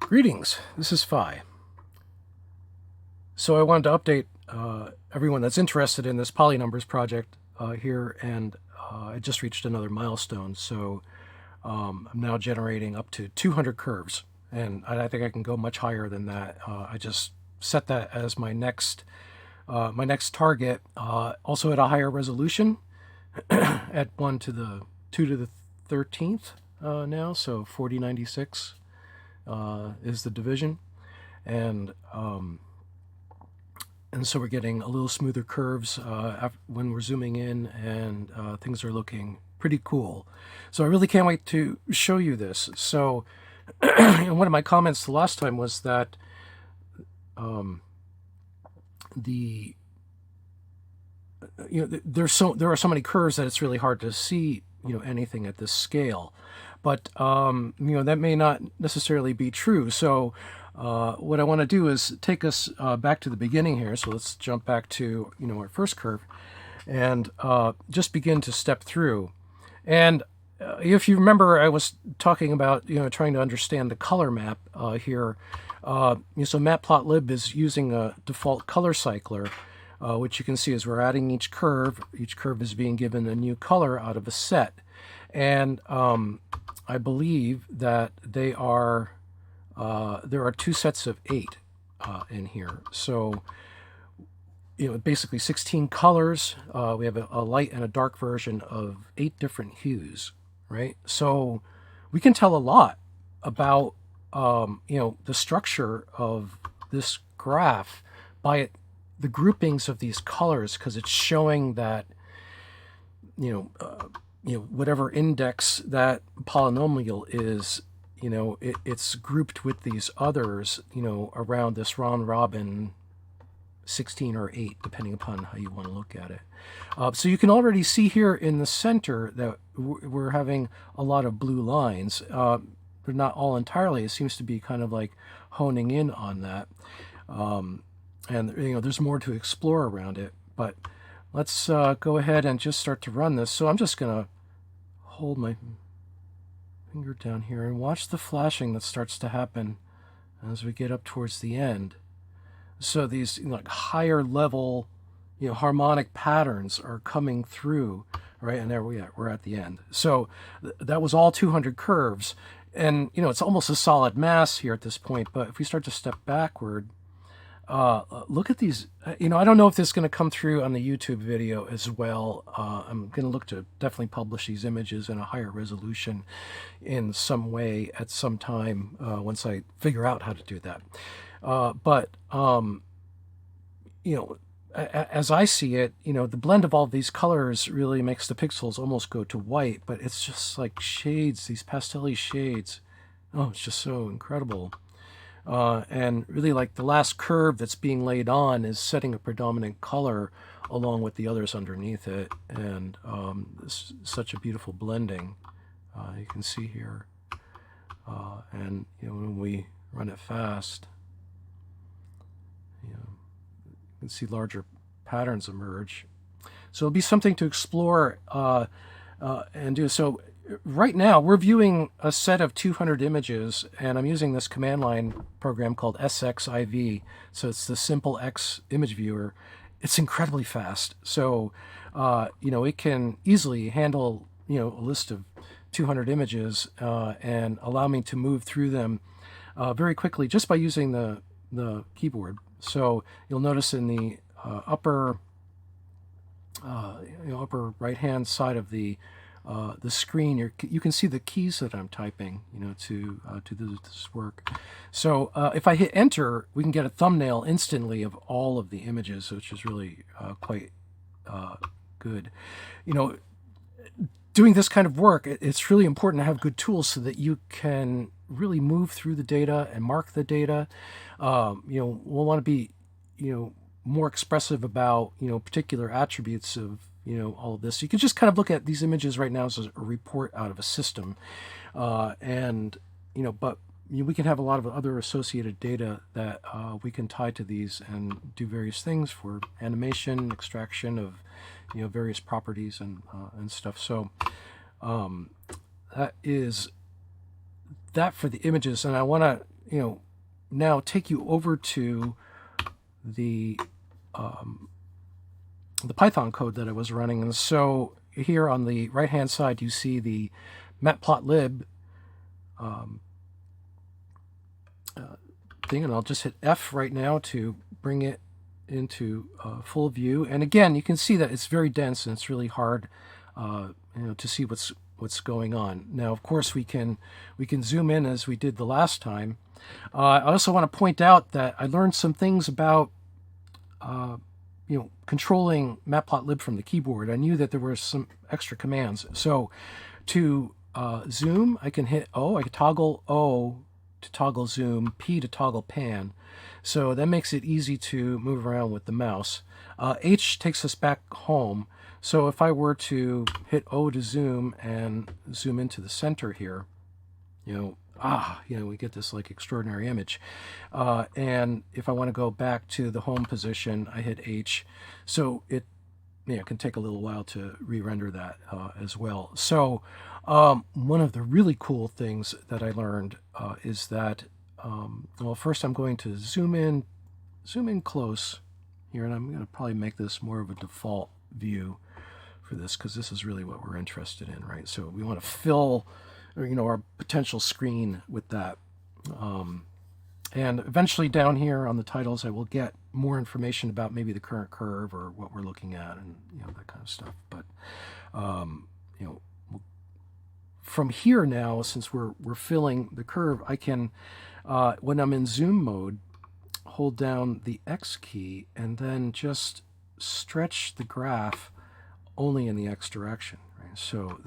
Greetings, this is Phi. So I wanted to update everyone that's interested in this polynumbers project here, and I just reached another milestone. So I'm now generating up to 200 curves, and I think I can go much higher than that. I just set that as my next target, also at a higher resolution, at 1 to the 2 to the 13th now, so 4096 is the division, and so we're getting a little smoother curves when we're zooming in, and things are looking pretty cool. So I really can't wait to show you this. So one of my comments the last time was that there are so many curves that it's really hard to see anything at this scale, but that may not necessarily be true. So what I want to do is take us back to the beginning here. So let's jump back to our first curve, and just begin to step through. And if you remember, I was talking about trying to understand the color map here. So matplotlib is using a default color cycler, which you can see as we're adding each curve. Each curve is being given a new color out of a set, and I believe that there are 2 sets of 8 in here. So basically 16 colors. We have a light and a dark version of 8 different hues, right? So we can tell a lot about the structure of this graph by the groupings of these colors, because it's showing that whatever index that polynomial is, it's grouped with these others around this round robin 16 or 8, depending upon how you want to look at it. So you can already see here in the center that we're having a lot of blue lines, but not all entirely. It seems to be kind of like honing in on that. And there's more to explore around it, but let's go ahead and just start to run this. So I'm just gonna hold my finger down here and watch the flashing that starts to happen as we get up towards the end. So these like higher level harmonic patterns are coming through, right? And there we're at the end. So that was all 200 curves, and it's almost a solid mass here at this point. But if we start to step backward, look at these. I don't know if this is going to come through on the YouTube video as well. I'm going to look to definitely publish these images in a higher resolution in some way at some time once I figure out how to do that. But as I see it, the blend of all of these colors really makes the pixels almost go to white, but it's just like shades, these pastel-y shades. Oh, it's just so incredible. And really, like, the last curve that's being laid on is setting a predominant color along with the others underneath it, and it's such a beautiful blending you can see here. And when we run it fast, you can see larger patterns emerge. So it'll be something to explore and do. So right now we're viewing a set of 200 images, and I'm using this command line program called SXIV. So it's the Simple X image viewer. It's incredibly fast. So it can easily handle a list of 200 images and allow me to move through them very quickly just by using the keyboard. So you'll notice in the upper right hand side of the screen, you can see the keys that I'm typing, to do this work. So if I hit enter, we can get a thumbnail instantly of all of the images, which is really quite good. Doing this kind of work, it's really important to have good tools so that you can really move through the data and mark the data. We'll want to be, more expressive about, particular attributes of, all of this. You can just kind of look at these images right now as a report out of a system. But we can have a lot of other associated data that we can tie to these and do various things for animation, extraction of, various properties and stuff. So that is that for the images. And I want to now take you over to the Python code that I was running. And so here on the right-hand side, you see the matplotlib thing, and I'll just hit F right now to bring it into full view. And again, you can see that it's very dense and it's really hard to see what's going on. Now, of course, we can zoom in as we did the last time. I also want to point out that I learned some things about controlling matplotlib from the keyboard. I knew that there were some extra commands. So to zoom, I can hit O. I can toggle O to toggle zoom, P to toggle pan. So that makes it easy to move around with the mouse. H takes us back home. So if I were to hit O to zoom and zoom into the center here, we get this like extraordinary image. And if I want to go back to the home position, I hit H. So it can take a little while to re-render that as well. So one of the really cool things that I learned is that, first I'm going to zoom in close here, and I'm going to probably make this more of a default view for this, because this is really what we're interested in, right? So we want to fill our potential screen with that. And eventually down here on the titles, I will get more information about maybe the current curve or what we're looking at, and that kind of stuff. But from here now, since we're filling the curve, I can, when I'm in zoom mode, hold down the X key and then just stretch the graph only in the X direction. So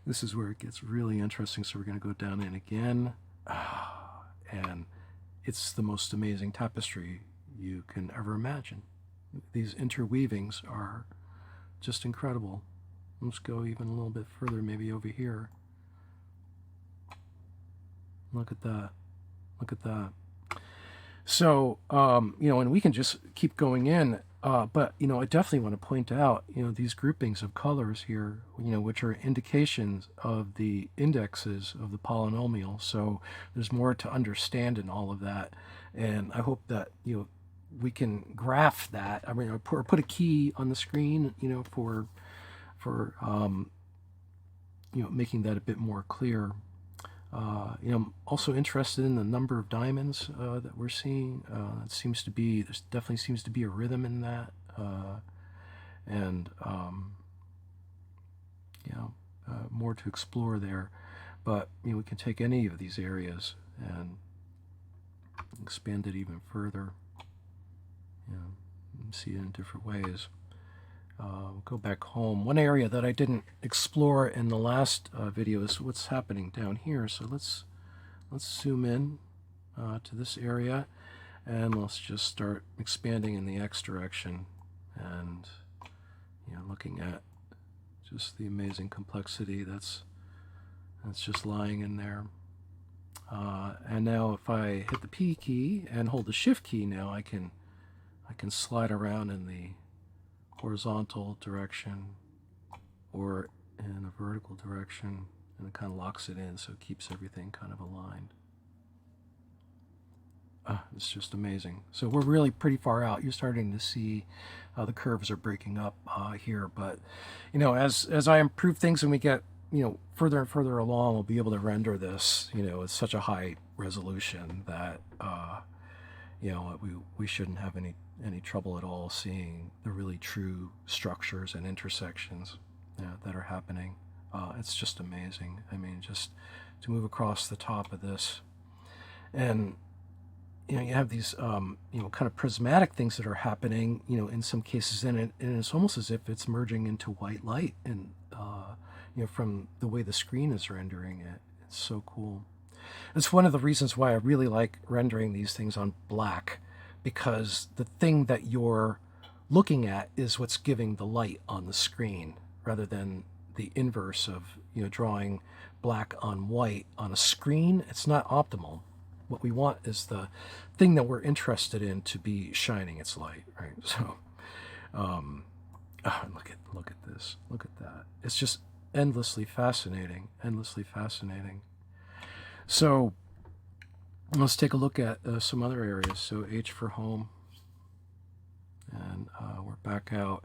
this is where it gets really interesting. So we're going to go down in again, and it's the most amazing tapestry you can ever imagine. These interweavings are just incredible. Let's go even a little bit further, maybe over here. Look at that. Look at that. So, and we can just keep going in. But, I definitely want to point out, these groupings of colors here, which are indications of the indexes of the polynomial. So there's more to understand in all of that. And I hope that, we can graph that. I mean, put a key on the screen, for making that a bit more clear. I'm also interested in the number of diamonds that we're seeing. There definitely seems to be a rhythm in that, and more to explore there. But we can take any of these areas and expand it even further. See it in different ways. Go back home. One area that I didn't explore in the last video is what's happening down here. So let's zoom in to this area, and let's just start expanding in the X direction, and looking at just the amazing complexity that's just lying in there. And now if I hit the P key and hold the Shift key, now I can slide around in the horizontal direction or in a vertical direction, and it kind of locks it in, so it keeps everything kind of aligned. It's just amazing. So we're really pretty far out. You're starting to see the curves are breaking up here, but as I improve things and we get further and further along, we'll be able to render this at such a high resolution that we shouldn't have any trouble at all seeing the really true structures and intersections that are happening. It's just amazing. I mean, just to move across the top of this, and you have these kind of prismatic things that are happening in some cases, and it's almost as if it's merging into white light, and from the way the screen is rendering it. It's so cool. It's one of the reasons why I really like rendering these things on black, because the thing that you're looking at is what's giving the light on the screen, rather than the inverse of drawing black on white on a screen. It's not optimal. What we want is the thing that we're interested in to be shining its light, right? So look at this, look at that. It's just endlessly fascinating. So Let's take a look at some other areas. So H for home, and we're back out.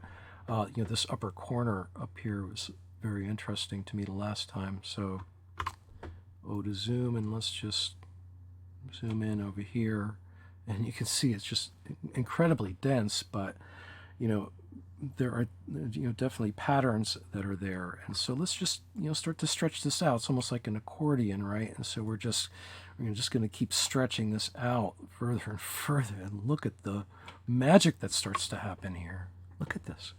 This upper corner up here was very interesting to me the last time. So O to zoom, and let's just zoom in over here, and you can see it's just incredibly dense, but there are definitely patterns that are there. And so let's just start to stretch this out. It's almost like an accordion, right? And so we're just going to keep stretching this out further and further, and look at the magic that starts to happen here. Look at this.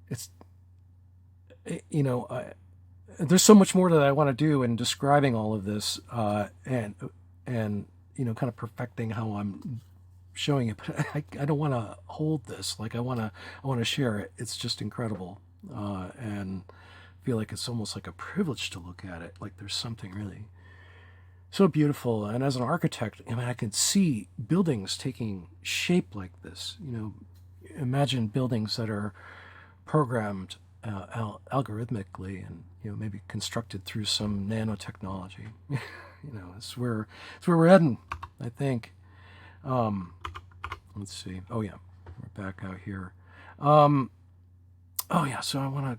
It's there's so much more that I want to do in describing all of this, and kind of perfecting how I'm showing it, but I don't want to hold this. Like I want to share it. It's just incredible, and feel like it's almost like a privilege to look at it. Like there's something really so beautiful. And as an architect, I can see buildings taking shape like this. Imagine buildings that are programmed algorithmically, and maybe constructed through some nanotechnology. It's where we're heading, I think. Let's see. Oh yeah, we're back out here. Oh yeah, so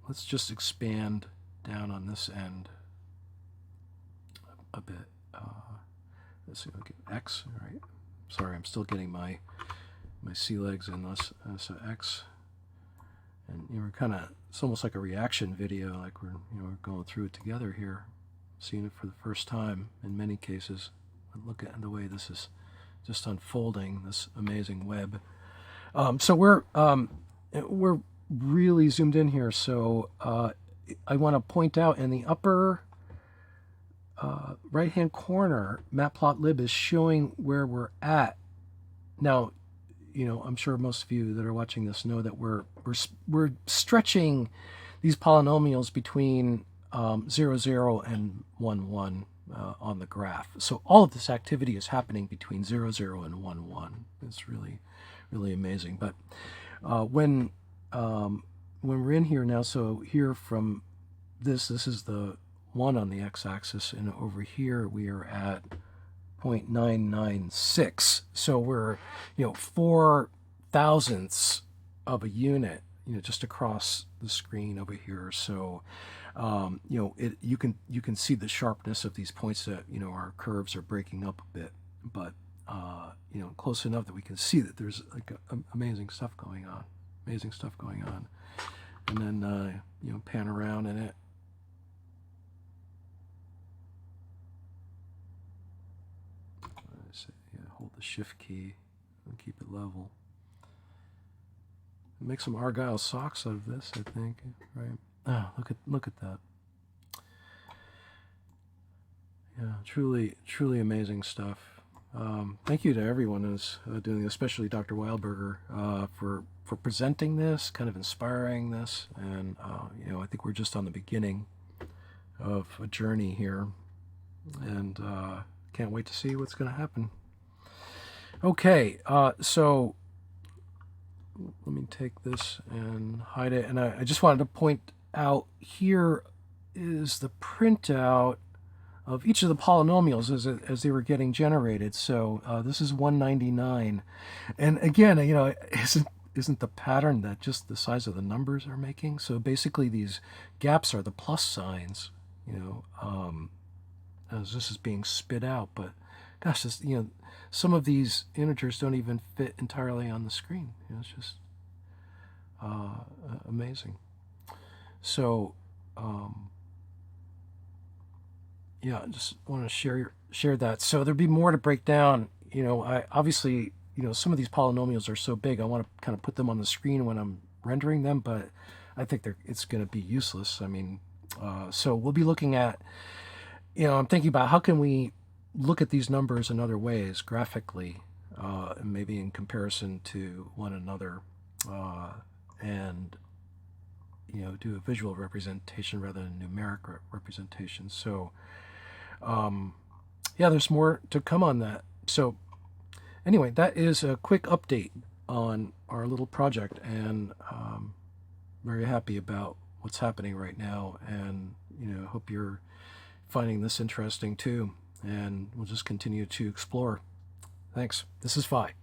let's just expand down on this end a bit. Let's see, okay, X, all right. Sorry, I'm still getting my sea legs in this. So X, and it's almost like a reaction video, like we're going through it together here, seeing it for the first time in many cases. But look at the way this is just unfolding, this amazing web. So we're really zoomed in here. So I want to point out in the upper right-hand corner, matplotlib is showing where we're at. Now, I'm sure most of you that are watching this know that we're stretching these polynomials between 0, 0 and 1, 1 on the graph. So all of this activity is happening between 0, 0 and 1, 1. It's really, really amazing. But when we're in here now, so here from this is the 1 on the x-axis, and over here we are at 0.996. So we're 4 thousandths of a unit, just across the screen over here. So you can see the sharpness of these points that our curves are breaking up a bit, but close enough that we can see that there's like amazing stuff going on, and then pan around in it. Hold the shift key and keep it level. Make some argyle socks out of this, I think. Right? Oh, look at that. Yeah, truly amazing stuff. Thank you to everyone who's doing this, especially Dr. Wildberger, for presenting this, kind of inspiring this, and I think we're just on the beginning of a journey here, and can't wait to see what's going to happen. Okay, so let me take this and hide it. And I just wanted to point out here is the printout of each of the polynomials as they were getting generated. So this is 199. And again, isn't the pattern that just the size of the numbers are making? So basically these gaps are the plus signs, as this is being spit out. But gosh, this, some of these integers don't even fit entirely on the screen. It's just amazing. So, yeah, I just want to share that. So there'd be more to break down. I obviously, some of these polynomials are so big, I want to kind of put them on the screen when I'm rendering them, but I think it's going to be useless. I mean, so we'll be looking at, I'm thinking about how can we look at these numbers in other ways graphically, maybe in comparison to one another, and do a visual representation rather than numeric representation. So yeah, there's more to come on that. So anyway, that is a quick update on our little project, and very happy about what's happening right now, and hope you're finding this interesting too. and we'll just continue to explore. Thanks. This is Phi.